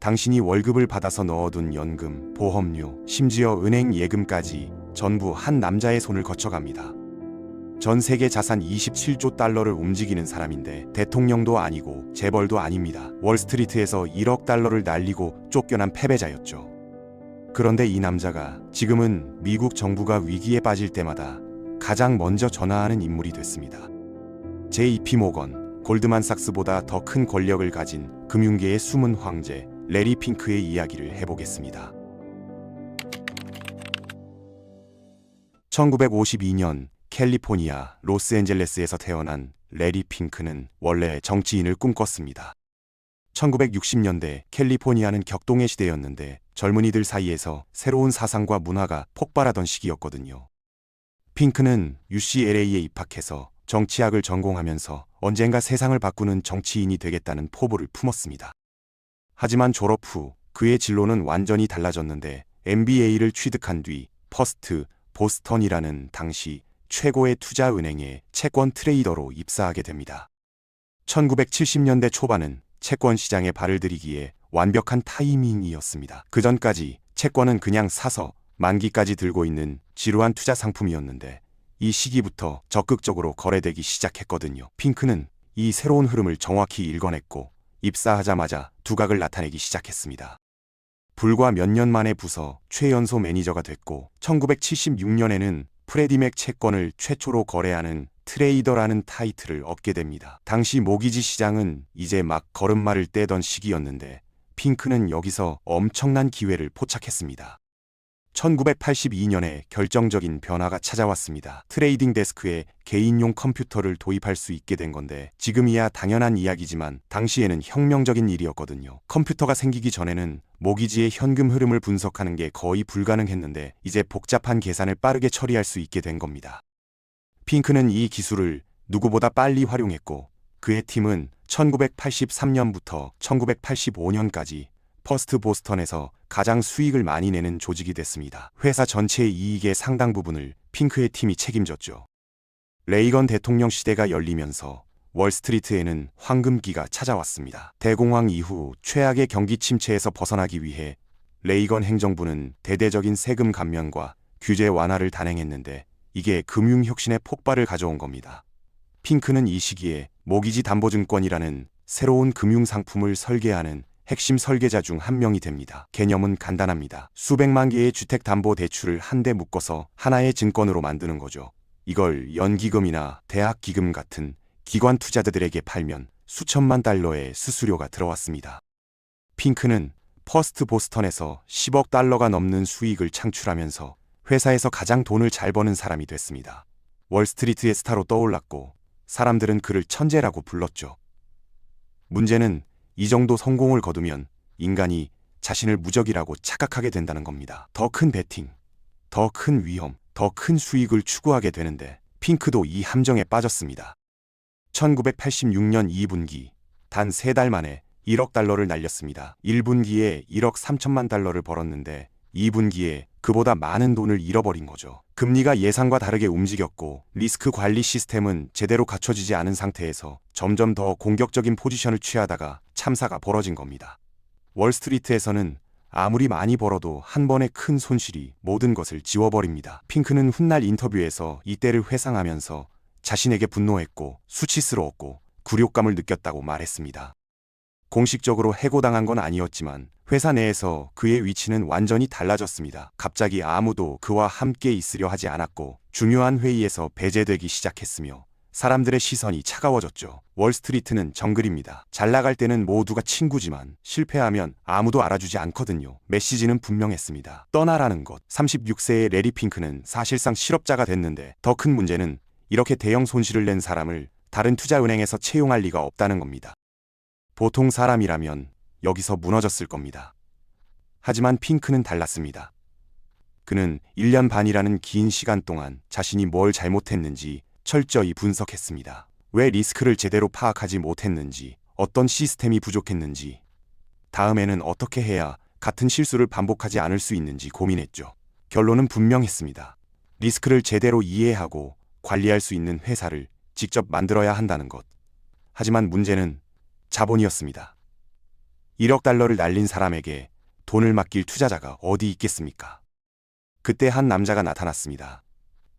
당신이 월급을 받아서 넣어둔 연금, 보험료, 심지어 은행 예금까지 전부 한 남자의 손을 거쳐갑니다. 전 세계 자산 27조 달러를 움직이는 사람인데 대통령도 아니고 재벌도 아닙니다. 월스트리트에서 1억 달러를 날리고 쫓겨난 패배자였죠. 그런데 이 남자가 지금은 미국 정부가 위기에 빠질 때마다 가장 먼저 전화하는 인물이 됐습니다. JP 모건, 골드만삭스보다 더 큰 권력을 가진 금융계의 숨은 황제 레리 핑크의 이야기를 해보겠습니다. 1952년 캘리포니아 로스앤젤레스에서 태어난 레리 핑크는 원래 정치인을 꿈꿨습니다. 1960년대 캘리포니아는 격동의 시대였는데 젊은이들 사이에서 새로운 사상과 문화가 폭발하던 시기였거든요. 핑크는 UCLA에 입학해서 정치학을 전공하면서 언젠가 세상을 바꾸는 정치인이 되겠다는 포부를 품었습니다. 하지만 졸업 후 그의 진로는 완전히 달라졌는데 MBA를 취득한 뒤 퍼스트 보스턴이라는 당시 최고의 투자은행의 채권 트레이더로 입사하게 됩니다. 1970년대 초반은 채권 시장에 발을 들이기에 완벽한 타이밍이었습니다. 그 전까지 채권은 그냥 사서 만기까지 들고 있는 지루한 투자 상품이었는데 이 시기부터 적극적으로 거래되기 시작했거든요. 핑크는 이 새로운 흐름을 정확히 읽어냈고 입사하자마자 두각을 나타내기 시작했습니다. 불과 몇 년 만에 부서 최연소 매니저가 됐고 1976년에는 프레디맥 채권을 최초로 거래하는 트레이더라는 타이틀을 얻게 됩니다. 당시 모기지 시장은 이제 막 걸음마를 떼던 시기였는데 핑크는 여기서 엄청난 기회를 포착했습니다. 1982년에 결정적인 변화가 찾아왔습니다. 트레이딩 데스크에 개인용 컴퓨터를 도입할 수 있게 된 건데 지금이야 당연한 이야기지만 당시에는 혁명적인 일이었거든요. 컴퓨터가 생기기 전에는 모기지의 현금 흐름을 분석하는 게 거의 불가능했는데 이제 복잡한 계산을 빠르게 처리할 수 있게 된 겁니다. 핑크는 이 기술을 누구보다 빨리 활용했고 그의 팀은 1983년부터 1985년까지 퍼스트 보스턴에서 가장 수익을 많이 내는 조직이 됐습니다. 회사 전체의 이익의 상당 부분을 핑크의 팀이 책임졌죠. 레이건 대통령 시대가 열리면서 월스트리트에는 황금기가 찾아왔습니다. 대공황 이후 최악의 경기 침체에서 벗어나기 위해 레이건 행정부는 대대적인 세금 감면과 규제 완화를 단행했는데 이게 금융혁신의 폭발을 가져온 겁니다. 핑크는 이 시기에 모기지 담보증권이라는 새로운 금융상품을 설계하는 핵심 설계자 중 한 명이 됩니다. 개념은 간단합니다. 수백만 개의 주택담보대출을 한데 묶어서 하나의 증권으로 만드는 거죠. 이걸 연기금이나 대학기금 같은 기관 투자자들에게 팔면 수천만 달러의 수수료가 들어왔습니다. 핑크는 퍼스트 보스턴에서 10억 달러가 넘는 수익을 창출하면서 회사에서 가장 돈을 잘 버는 사람이 됐습니다. 월스트리트의 스타로 떠올랐고 사람들은 그를 천재라고 불렀죠. 문제는 이 정도 성공을 거두면 인간이 자신을 무적이라고 착각하게 된다는 겁니다. 더 큰 베팅, 더 큰 위험, 더 큰 수익을 추구하게 되는데 핑크도 이 함정에 빠졌습니다. 1986년 2분기 단 3달 만에 1억 달러를 날렸습니다. 1분기에 1억 3천만 달러를 벌었는데 2분기에 그보다 많은 돈을 잃어버린 거죠. 금리가 예상과 다르게 움직였고 리스크 관리 시스템은 제대로 갖춰지지 않은 상태에서 점점 더 공격적인 포지션을 취하다가 참사가 벌어진 겁니다. 월스트리트에서는 아무리 많이 벌어도 한 번의 큰 손실이 모든 것을 지워버립니다. 핑크는 훗날 인터뷰에서 이때를 회상하면서 자신에게 분노했고 수치스러웠고 굴욕감을 느꼈다고 말했습니다. 공식적으로 해고당한 건 아니었지만 회사 내에서 그의 위치는 완전히 달라졌습니다. 갑자기 아무도 그와 함께 있으려 하지 않았고 중요한 회의에서 배제되기 시작했으며 사람들의 시선이 차가워졌죠. 월스트리트는 정글입니다. 잘 나갈 때는 모두가 친구지만 실패하면 아무도 알아주지 않거든요. 메시지는 분명했습니다. 떠나라는 것. 36세의 레리 핑크는 사실상 실업자가 됐는데 더 큰 문제는 이렇게 대형 손실을 낸 사람을 다른 투자은행에서 채용할 리가 없다는 겁니다. 보통 사람이라면 여기서 무너졌을 겁니다. 하지만 핑크는 달랐습니다. 그는 1년 반이라는 긴 시간 동안 자신이 뭘 잘못했는지 철저히 분석했습니다. 왜 리스크를 제대로 파악하지 못했는지, 어떤 시스템이 부족했는지, 다음에는 어떻게 해야 같은 실수를 반복하지 않을 수 있는지 고민했죠. 결론은 분명했습니다. 리스크를 제대로 이해하고 관리할 수 있는 회사를 직접 만들어야 한다는 것. 하지만 문제는 자본이었습니다. 1억 달러를 날린 사람에게 돈을 맡길 투자자가 어디 있겠습니까? 그때 한 남자가 나타났습니다.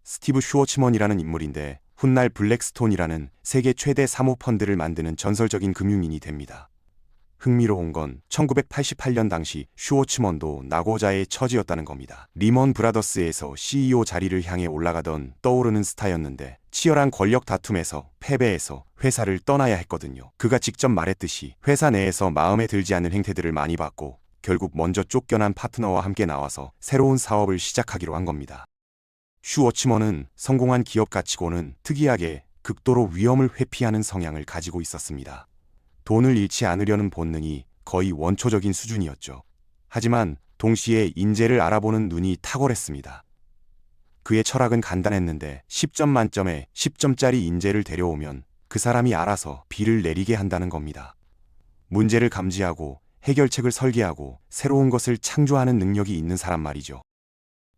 스티브 슈워츠먼이라는 인물인데 훗날 블랙스톤이라는 세계 최대 사모펀드를 만드는 전설적인 금융인이 됩니다. 흥미로운 건 1988년 당시 슈워츠먼도 낙오자의 처지였다는 겁니다. 리먼 브라더스에서 CEO 자리를 향해 올라가던 떠오르는 스타였는데 치열한 권력 다툼에서 패배해서 회사를 떠나야 했거든요. 그가 직접 말했듯이 회사 내에서 마음에 들지 않는 행태들을 많이 봤고 결국 먼저 쫓겨난 파트너와 함께 나와서 새로운 사업을 시작하기로 한 겁니다. 슈워츠먼은 성공한 기업 가치고는 특이하게 극도로 위험을 회피하는 성향을 가지고 있었습니다. 돈을 잃지 않으려는 본능이 거의 원초적인 수준이었죠. 하지만 동시에 인재를 알아보는 눈이 탁월했습니다. 그의 철학은 간단했는데 10점 만점에 10점짜리 인재를 데려오면 그 사람이 알아서 비를 내리게 한다는 겁니다. 문제를 감지하고 해결책을 설계하고 새로운 것을 창조하는 능력이 있는 사람 말이죠.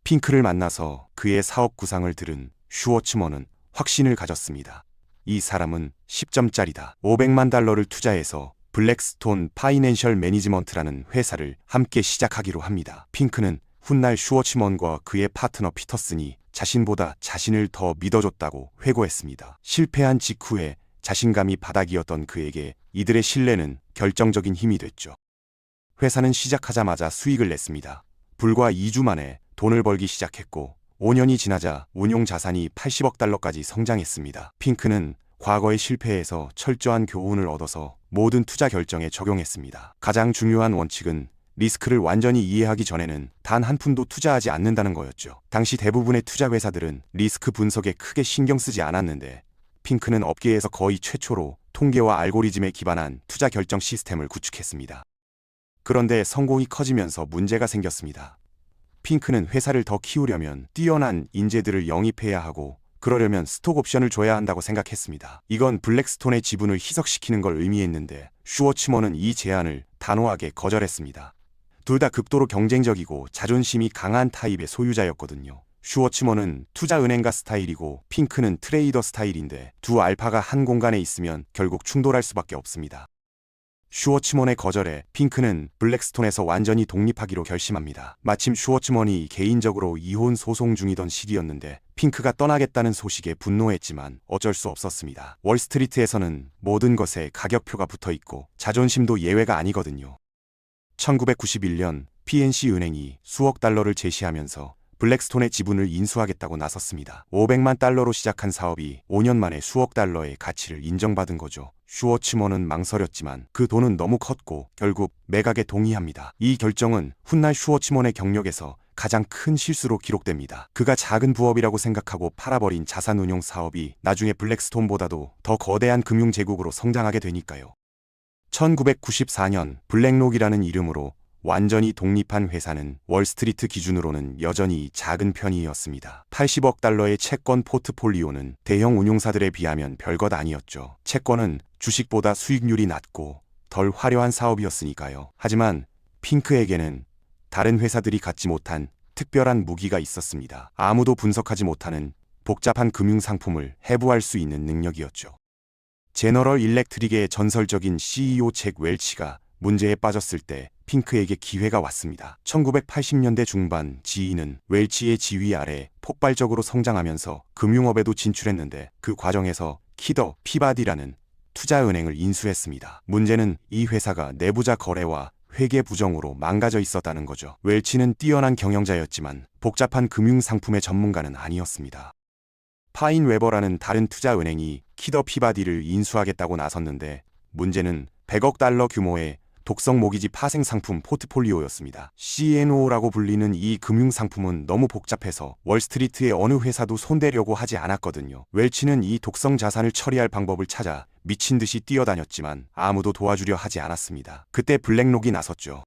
핑크를 만나서 그의 사업 구상을 들은 슈워츠먼은 확신을 가졌습니다. 이 사람은 10점짜리다. 500만 달러를 투자해서 블랙스톤 파이낸셜 매니지먼트라는 회사를 함께 시작하기로 합니다. 핑크는 훗날 슈워츠먼과 그의 파트너 피터슨이 자신보다 자신을 더 믿어줬다고 회고했습니다. 실패한 직후에 자신감이 바닥이었던 그에게 이들의 신뢰는 결정적인 힘이 됐죠. 회사는 시작하자마자 수익을 냈습니다. 불과 2주 만에 돈을 벌기 시작했고 5년이 지나자 운용 자산이 80억 달러까지 성장했습니다. 핑크는 과거의 실패에서 철저한 교훈을 얻어서 모든 투자 결정에 적용했습니다. 가장 중요한 원칙은 리스크를 완전히 이해하기 전에는 단 한 푼도 투자하지 않는다는 거였죠. 당시 대부분의 투자 회사들은 리스크 분석에 크게 신경 쓰지 않았는데 핑크는 업계에서 거의 최초로 통계와 알고리즘에 기반한 투자 결정 시스템을 구축했습니다. 그런데 성공이 커지면서 문제가 생겼습니다. 핑크는 회사를 더 키우려면 뛰어난 인재들을 영입해야 하고 그러려면 스톡 옵션을 줘야 한다고 생각했습니다. 이건 블랙스톤의 지분을 희석시키는 걸 의미했는데 슈워츠먼은 이 제안을 단호하게 거절했습니다. 둘 다 극도로 경쟁적이고 자존심이 강한 타입의 소유자였거든요. 슈워츠먼은 투자은행가 스타일이고 핑크는 트레이더 스타일인데 두 알파가 한 공간에 있으면 결국 충돌할 수밖에 없습니다. 슈워츠먼의 거절에 핑크는 블랙스톤에서 완전히 독립하기로 결심합니다. 마침 슈워츠먼이 개인적으로 이혼 소송 중이던 시기였는데 핑크가 떠나겠다는 소식에 분노했지만 어쩔 수 없었습니다. 월스트리트에서는 모든 것에 가격표가 붙어 있고 자존심도 예외가 아니거든요. 1991년 PNC 은행이 수억 달러를 제시하면서 블랙스톤의 지분을 인수하겠다고 나섰습니다. 500만 달러로 시작한 사업이 5년 만에 수억 달러의 가치를 인정받은 거죠. 슈워츠먼은 망설였지만 그 돈은 너무 컸고 결국 매각에 동의합니다. 이 결정은 훗날 슈워츠먼의 경력에서 가장 큰 실수로 기록됩니다. 그가 작은 부업이라고 생각하고 팔아버린 자산운용 사업이 나중에 블랙스톤보다도 더 거대한 금융제국으로 성장하게 되니까요. 1994년 블랙록이라는 이름으로 완전히 독립한 회사는 월스트리트 기준으로는 여전히 작은 편이었습니다. 80억 달러의 채권 포트폴리오는 대형 운용사들에 비하면 별것 아니었죠. 채권은 주식보다 수익률이 낮고 덜 화려한 사업이었으니까요. 하지만 핑크에게는 다른 회사들이 갖지 못한 특별한 무기가 있었습니다. 아무도 분석하지 못하는 복잡한 금융상품을 해부할 수 있는 능력이었죠. 제너럴 일렉트릭의 전설적인 CEO 잭 웰치가 문제에 빠졌을 때 핑크에게 기회가 왔습니다. 1980년대 중반 지인은 웰치의 지휘 아래 폭발적으로 성장하면서 금융업에도 진출했는데 그 과정에서 키더 피바디라는 투자은행을 인수했습니다. 문제는 이 회사가 내부자 거래와 회계 부정으로 망가져 있었다는 거죠. 웰치는 뛰어난 경영자였지만 복잡한 금융상품의 전문가는 아니었습니다. 파인웨버라는 다른 투자은행이 키더 피바디를 인수하겠다고 나섰는데 문제는 100억 달러 규모의 독성 모기지 파생 상품 포트폴리오였습니다. CNO라고 불리는 이 금융상품은 너무 복잡해서 월스트리트의 어느 회사도 손대려고 하지 않았거든요. 웰치는 이 독성 자산을 처리할 방법을 찾아 미친 듯이 뛰어다녔지만 아무도 도와주려 하지 않았습니다. 그때 블랙록이 나섰죠.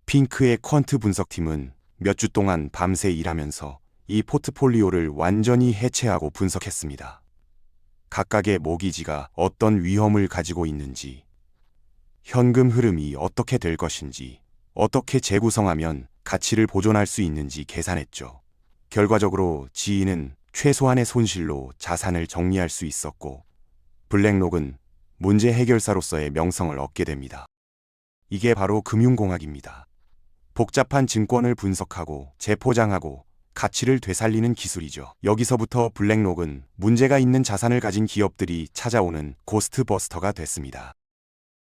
핑크의 퀀트 분석팀은 몇 주 동안 밤새 일하면서 이 포트폴리오를 완전히 해체하고 분석했습니다. 각각의 모기지가 어떤 위험을 가지고 있는지, 현금 흐름이 어떻게 될 것인지, 어떻게 재구성하면 가치를 보존할 수 있는지 계산했죠. 결과적으로 지인은 최소한의 손실로 자산을 정리할 수 있었고 블랙록은 문제 해결사로서의 명성을 얻게 됩니다. 이게 바로 금융공학입니다. 복잡한 증권을 분석하고 재포장하고 가치를 되살리는 기술이죠. 여기서부터 블랙록은 문제가 있는 자산을 가진 기업들이 찾아오는 고스트버스터가 됐습니다.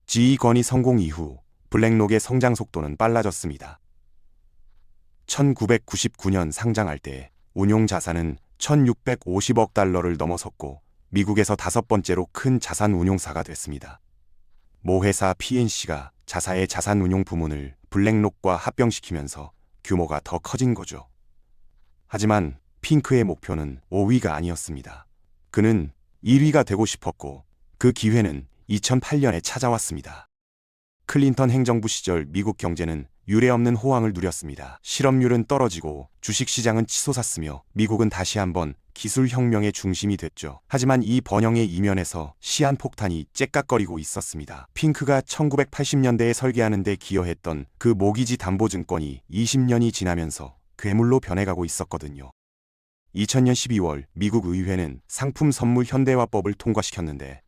GE 건이 성공 이후 블랙록의 성장 속도는 빨라졌습니다. 1999년 상장할 때 운용 자산은 1650억 달러를 넘어섰고 미국에서 5번째로 큰 자산 운용사가 됐습니다. 모 회사 PNC가 자사의 자산 운용 부문을 블랙록과 합병시키면서 규모가 더 커진 거죠. 하지만 핑크의 목표는 5위가 아니었습니다. 그는 1위가 되고 싶었고 그 기회는 2008년에 찾아왔습니다. 클린턴 행정부 시절 미국 경제는 유례없는 호황을 누렸습니다. 실업률은 떨어지고 주식시장은 치솟았으며 미국은 다시 한번 기술혁명의 중심이 됐죠. 하지만 이 번영의 이면에서 시한폭탄이 째깍거리고 있었습니다. 핑크가 1980년대에 설계하는 데 기여했던 그 모기지 담보증권이 20년이 지나면서 괴물로 변해가고 있었거든요. 2000년 12월 미국 의회는 상품 선물 현대화법을 통과시켰는데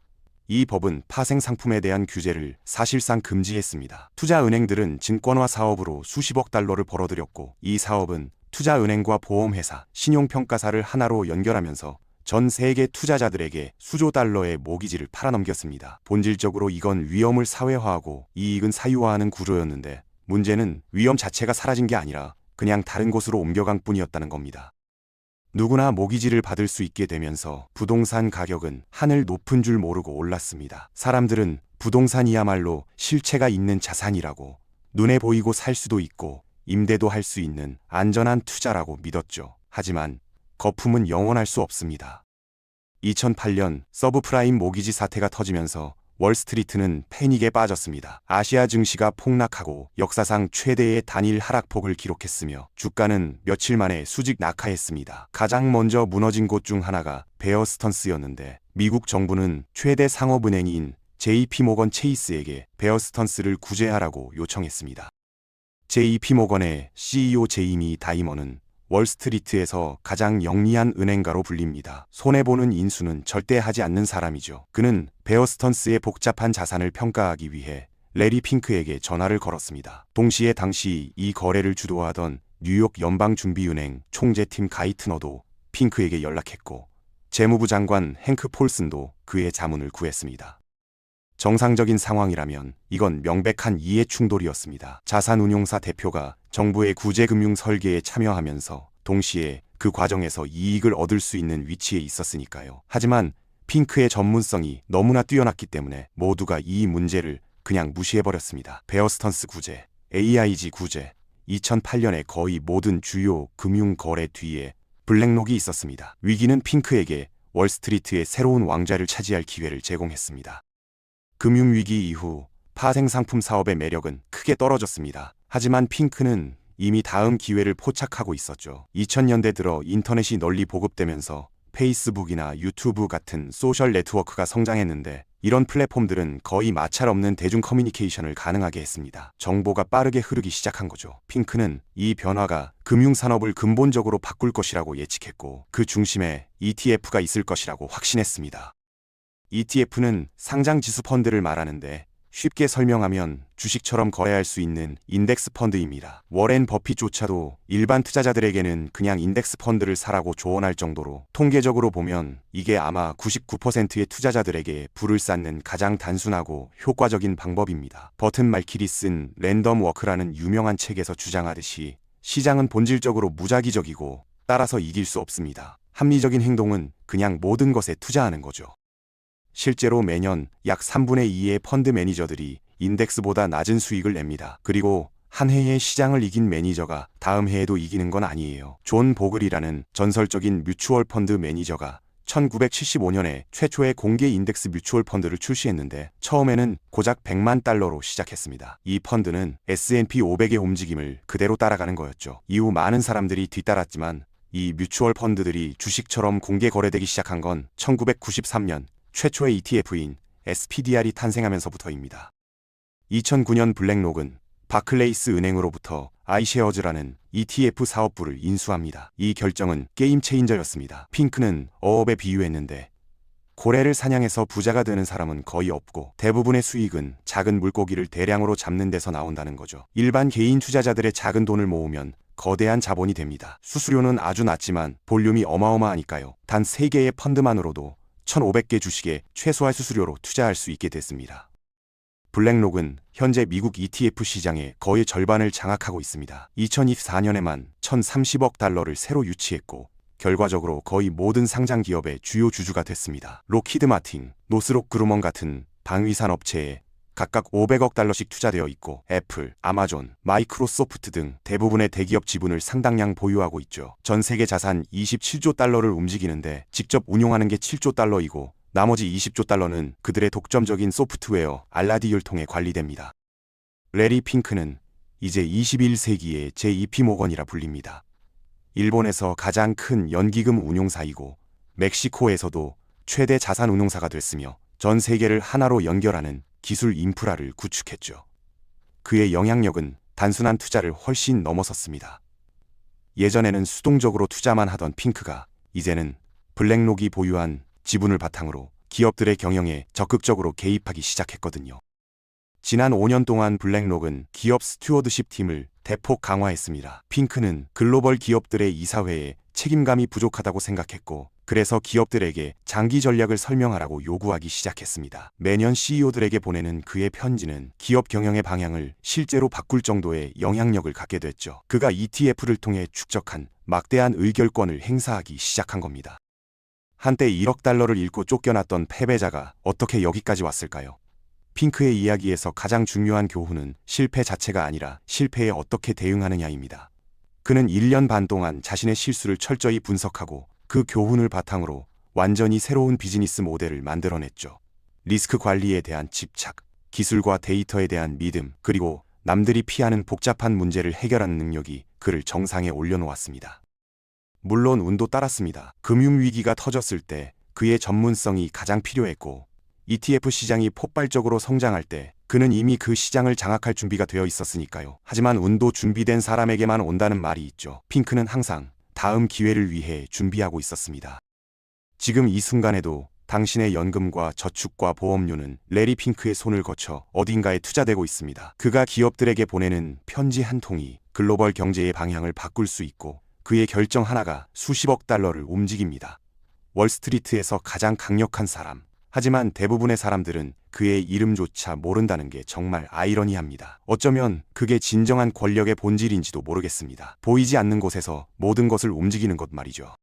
이 법은 파생 상품에 대한 규제를 사실상 금지했습니다. 투자은행들은 증권화 사업으로 수십억 달러를 벌어들였고 이 사업은 투자은행과 보험회사, 신용평가사를 하나로 연결하면서 전 세계 투자자들에게 수조 달러의 모기지를 팔아넘겼습니다. 본질적으로 이건 위험을 사회화하고 이익은 사유화하는 구조였는데 문제는 위험 자체가 사라진 게 아니라 그냥 다른 곳으로 옮겨간 뿐이었다는 겁니다. 누구나 모기지를 받을 수 있게 되면서 부동산 가격은 하늘 높은 줄 모르고 올랐습니다. 사람들은 부동산이야말로 실체가 있는 자산이라고, 눈에 보이고 살 수도 있고 임대도 할 수 있는 안전한 투자라고 믿었죠. 하지만 거품은 영원할 수 없습니다. 2008년 서브프라임 모기지 사태가 터지면서 월스트리트는 패닉에 빠졌습니다. 아시아 증시가 폭락하고 역사상 최대의 단일 하락폭을 기록했으며 주가는 며칠 만에 수직 낙하했습니다. 가장 먼저 무너진 곳 중 하나가 베어스턴스였는데 미국 정부는 최대 상업은행인 JP모건 체이스에게 베어스턴스를 구제하라고 요청했습니다. JP모건의 CEO 제이미 다이머는 월스트리트에서 가장 영리한 은행가로 불립니다. 손해보는 인수는 절대 하지 않는 사람이죠. 그는 베어스턴스의 복잡한 자산을 평가하기 위해 레리 핑크에게 전화를 걸었습니다. 동시에 당시 이 거래를 주도하던 뉴욕 연방준비은행 총재팀 가이트너도 핑크에게 연락했고 재무부 장관 행크 폴슨도 그의 자문을 구했습니다. 정상적인 상황이라면 이건 명백한 이해 충돌이었습니다. 자산운용사 대표가 정부의 구제금융 설계에 참여하면서 동시에 그 과정에서 이익을 얻을 수 있는 위치에 있었으니까요. 하지만 핑크의 전문성이 너무나 뛰어났기 때문에 모두가 이 문제를 그냥 무시해버렸습니다. 베어스턴스 구제, AIG 구제, 2008년에 거의 모든 주요 금융 거래 뒤에 블랙록이 있었습니다. 위기는 핑크에게 월스트리트의 새로운 왕좌를 차지할 기회를 제공했습니다. 금융위기 이후 파생상품 사업의 매력은 크게 떨어졌습니다. 하지만 핑크는 이미 다음 기회를 포착하고 있었죠. 2000년대 들어 인터넷이 널리 보급되면서 페이스북이나 유튜브 같은 소셜 네트워크가 성장했는데 이런 플랫폼들은 거의 마찰 없는 대중 커뮤니케이션을 가능하게 했습니다. 정보가 빠르게 흐르기 시작한 거죠. 핑크는 이 변화가 금융산업을 근본적으로 바꿀 것이라고 예측했고 그 중심에 ETF가 있을 것이라고 확신했습니다. ETF는 상장지수 펀드를 말하는데 쉽게 설명하면 주식처럼 거래할 수 있는 인덱스 펀드입니다. 워렌 버핏조차도 일반 투자자들에게는 그냥 인덱스 펀드를 사라고 조언할 정도로 통계적으로 보면 이게 아마 99%의 투자자들에게 불을 쌓는 가장 단순하고 효과적인 방법입니다. 버튼 말킬이 쓴 랜덤 워크라는 유명한 책에서 주장하듯이 시장은 본질적으로 무작위적이고 따라서 이길 수 없습니다. 합리적인 행동은 그냥 모든 것에 투자하는 거죠. 실제로 매년 약 3분의 2의 펀드 매니저들이 인덱스보다 낮은 수익을 냅니다. 그리고 한 해의 시장을 이긴 매니저가 다음 해에도 이기는 건 아니에요. 존 보글이라는 전설적인 뮤추얼 펀드 매니저가 1975년에 최초의 공개 인덱스 뮤추얼 펀드를 출시했는데 처음에는 고작 100만 달러로 시작했습니다. 이 펀드는 S&P 500의 움직임을 그대로 따라가는 거였죠. 이후 많은 사람들이 뒤따랐지만 이 뮤추얼 펀드들이 주식처럼 공개 거래되기 시작한 건 1993년 최초의 ETF인 SPDR이 탄생하면서부터입니다. 2009년 블랙록은 바클레이스 은행으로부터 아이쉐어즈라는 ETF 사업부를 인수합니다. 이 결정은 게임 체인저였습니다. 핑크는 어업에 비유했는데 고래를 사냥해서 부자가 되는 사람은 거의 없고 대부분의 수익은 작은 물고기를 대량으로 잡는 데서 나온다는 거죠. 일반 개인 투자자들의 작은 돈을 모으면 거대한 자본이 됩니다. 수수료는 아주 낮지만 볼륨이 어마어마하니까요. 단 3개의 펀드만으로도 1,500개 주식에 최소한 수수료로 투자할 수 있게 됐습니다. 블랙록은 현재 미국 ETF 시장의 거의 절반을 장악하고 있습니다. 2024년에만 1,030억 달러를 새로 유치했고 결과적으로 거의 모든 상장 기업의 주요 주주가 됐습니다. 록히드 마틴, 노스록 그루먼 같은 방위산 업체에 각각 500억 달러씩 투자되어 있고 애플, 아마존, 마이크로소프트 등 대부분의 대기업 지분을 상당량 보유하고 있죠. 전 세계 자산 27조 달러를 움직이는데 직접 운용하는 게 7조 달러이고 나머지 20조 달러는 그들의 독점적인 소프트웨어 알라디를 통해 관리됩니다. 레리 핑크는 이제 21세기의 JP모건이라 불립니다. 일본에서 가장 큰 연기금 운용사이고 멕시코에서도 최대 자산 운용사가 됐으며 전 세계를 하나로 연결하는 기술 인프라를 구축했죠. 그의 영향력은 단순한 투자를 훨씬 넘어섰습니다. 예전에는 수동적으로 투자만 하던 핑크가 이제는 블랙록이 보유한 지분을 바탕으로 기업들의 경영에 적극적으로 개입하기 시작했거든요. 지난 5년 동안 블랙록은 기업 스튜어드십 팀을 대폭 강화했습니다. 핑크는 글로벌 기업들의 이사회에 책임감이 부족하다고 생각했고 그래서 기업들에게 장기 전략을 설명하라고 요구하기 시작했습니다. 매년 CEO들에게 보내는 그의 편지는 기업 경영의 방향을 실제로 바꿀 정도의 영향력을 갖게 됐죠. 그가 ETF를 통해 축적한 막대한 의결권을 행사하기 시작한 겁니다. 한때 1억 달러를 잃고 쫓겨났던 패배자가 어떻게 여기까지 왔을까요? 핑크의 이야기에서 가장 중요한 교훈은 실패 자체가 아니라 실패에 어떻게 대응하느냐입니다. 그는 1년 반 동안 자신의 실수를 철저히 분석하고 그 교훈을 바탕으로 완전히 새로운 비즈니스 모델을 만들어냈죠. 리스크 관리에 대한 집착, 기술과 데이터에 대한 믿음, 그리고 남들이 피하는 복잡한 문제를 해결하는 능력이 그를 정상에 올려놓았습니다. 물론 운도 따랐습니다. 금융위기가 터졌을 때 그의 전문성이 가장 필요했고 ETF 시장이 폭발적으로 성장할 때 그는 이미 그 시장을 장악할 준비가 되어 있었으니까요. 하지만 운도 준비된 사람에게만 온다는 말이 있죠. 핑크는 항상 다음 기회를 위해 준비하고 있었습니다. 지금 이 순간에도 당신의 연금과 저축과 보험료는 레리 핑크의 손을 거쳐 어딘가에 투자되고 있습니다. 그가 기업들에게 보내는 편지 한 통이 글로벌 경제의 방향을 바꿀 수 있고 그의 결정 하나가 수십억 달러를 움직입니다. 월스트리트에서 가장 강력한 사람. 하지만 대부분의 사람들은 그의 이름조차 모른다는 게 정말 아이러니합니다. 어쩌면 그게 진정한 권력의 본질인지도 모르겠습니다. 보이지 않는 곳에서 모든 것을 움직이는 것 말이죠.